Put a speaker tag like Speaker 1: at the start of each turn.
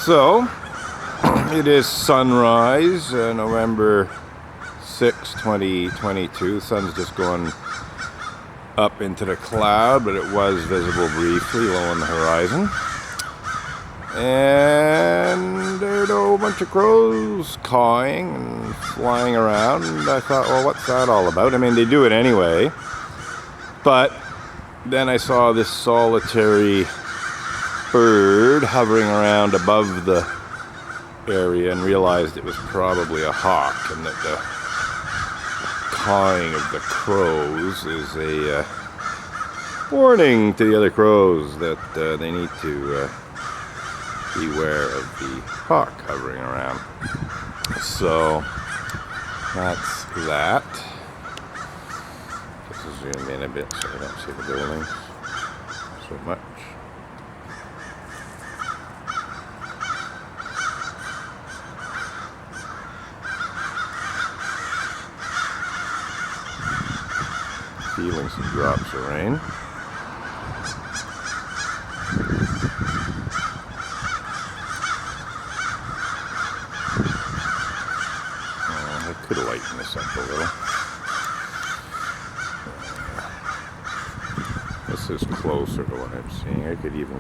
Speaker 1: So, it is sunrise, November 6, 2022. Sun's just going up into the cloud, but it was visible briefly low on the horizon. And there's a whole bunch of crows cawing and flying around, and I thought, well, what's that all about? I mean, they do it anyway, but then I saw this solitary bird hovering around above the area and realized it was probably a hawk, and that the cawing of the crows is a warning to the other crows that they need to beware of the hawk hovering around. So that's that. Just zoom in a bit so I don't see the buildings so much. Feeling some drops of rain. I could lighten this up a little. This is closer to what I'm seeing. I could even